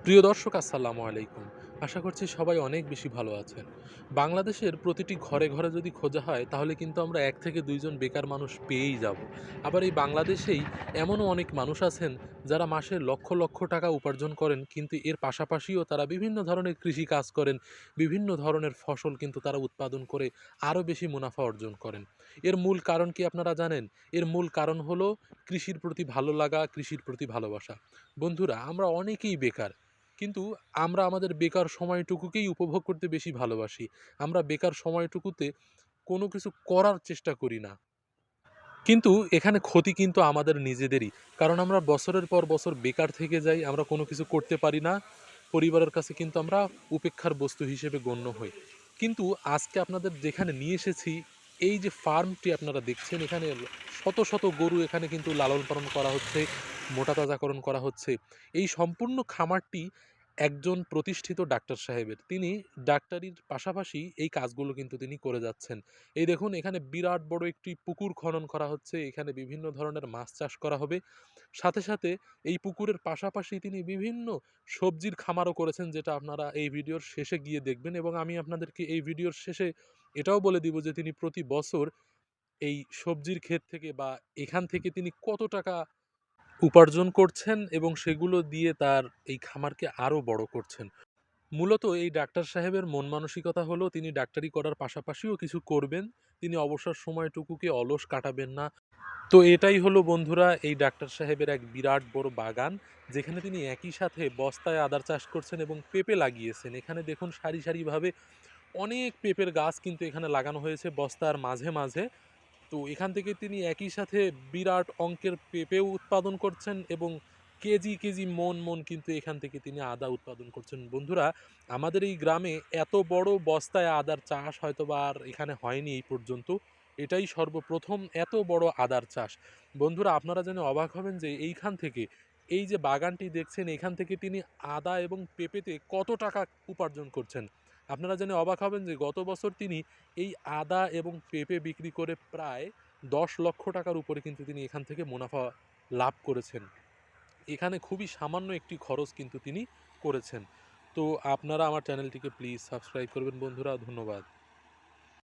প্রিয় দর্শক আসসালামু আলাইকুম। আশা করছি সবাই অনেক বেশি ভালো আছেন। বাংলাদেশের প্রতিটি ঘরে, ঘরে যদি খোঁজা হয় তাহলে কিন্তু আমরা ১ থেকে ২ জন বেকার মানুষ পেয়েই যাব। আবার এই বাংলাদেশেই এমনও অনেক মানুষ আছেন যারা মাসে লক্ষ, লক্ষ টাকা উপার্জন করেন কিন্তু এর পাশাপাশিও তারা বিভিন্ন ধরনের কৃষি কাজ করেন, বিভিন্ন ধরনের ফসল কিন্তু তারা উৎপাদন করে আরও বেশি মুনাফা অর্জন করেন। এর মূল কারণ কি আপনারা জানেন? এর মূল কারণ হলো কৃষির প্রতি ভালো লাগা, কৃষির প্রতি ভালোবাসা। বন্ধুরা আমরা অনেকেই বেকার। কিন্তু আমরা আমাদের বেকার সময়টুকুকেই উপভোগ করতে বেশি ভালোবাসি। আমরা বেকার সময়টুকুতে কোনো কিছু করার চেষ্টা করি না। কিন্তু এখানে ক্ষতি কিন্তু আমাদের নিজেদেরই। কারণ আমরা বছরের পর বছর বেকার থেকে যাই, আমরা কোনো কিছু করতে পারি না। পরিবারের কাছে কিন্তু আমরা উপেক্ষার বস্তু হিসেবে গণ্য হই। কিন্তু আজকে আপনাদের যেখানে নিয়ে এসেছি, এই যে ফার্মটি আপনারা দেখছেন এখানে শত, শত গরু এখানে কিন্তু লালন-পালন করা হচ্ছে, মোটা তাজাকরণ করা হচ্ছে। এই সম্পূর্ণ খামারটি একজন প্রতিষ্ঠিত ডাক্তার সাহেবের। তিনি ডাক্তারির পাশাপাশি এই কাজগুলো কিন্তু তিনি করে যাচ্ছেন। এই দেখুন এখানে বিরাট বড় একটি পুকুর খনন করা হচ্ছে। এখানে বিভিন্ন ধরনের মাছ চাষ করা হবে। সাথে, সাথে এই পুকুরের পাশাপাশি তিনি বিভিন্ন সবজির খামারও করেছেন যেটা আপনারা এই ভিডিওর শেষে গিয়ে দেখবেন এবং আমি আপনাদেরকে এই ভিডিওর শেষে এটাও বলে দিব যে তিনি প্রতি বছর এই সবজির ক্ষেত থেকে বা এখান থেকে তিনি কত টাকা উপার্জন করছেন এবং সেগুলো দিয়ে তার এই খামারকে আরও বড় করছেন। মূলত এই ডাক্তার সাহেবের মন মানসিকতা হলো তিনি ডাক্তারি করার পাশাপাশিও কিছু করবেন। তিনি অবসর সময়টুকুকে অলস কাটাবেন না। তো এটাই হলো বন্ধুরা এই ডাক্তার সাহেবের এক বিরাট বড় বাগান, যেখানে তিনি একই সাথে বস্তায় আদার চাষ করছেন এবং পেঁপে লাগিয়েছেন। এখানে দেখুন সারি, সারিভাবে অনেক পেঁপের গাছ কিন্তু এখানে লাগানো হয়েছে বস্তার মাঝে, মাঝে। তো এখান থেকে তিনি একই সাথে বিরাট অঙ্কের পেঁপেও উৎপাদন করছেন এবং কেজি, কেজি মন, মন কিন্তু এখান থেকে তিনি আদা উৎপাদন করছেন। বন্ধুরা, আমাদের এই গ্রামে এত বড় বস্তায় আদার চাষ হয়তোবা আর এখানে হয়নি এই পর্যন্ত। এটাই সর্বপ্রথম এত বড় আদার চাষ। বন্ধুরা, আপনারা জেনে অবাক হবেন যে এইখান থেকে, এই যে বাগানটি দেখছেন এখান থেকে তিনি আদা এবং পেঁপেতে কত টাকা উপার্জন করছেন। আপনারা জেনে অবাক হবেন যে গত বছর তিনি এই আদা এবং পেঁপে বিক্রি করে প্রায় ১০ লক্ষ টাকার উপরে কিন্তু তিনি এখান থেকে মুনাফা লাভ করেছেন। এখানে খুবই সামান্য একটি খরচ কিন্তু তিনি করেছেন। তো আপনারা আমার চ্যানেলটিকে প্লিজ সাবস্ক্রাইব করবেন বন্ধুরা। ধন্যবাদ।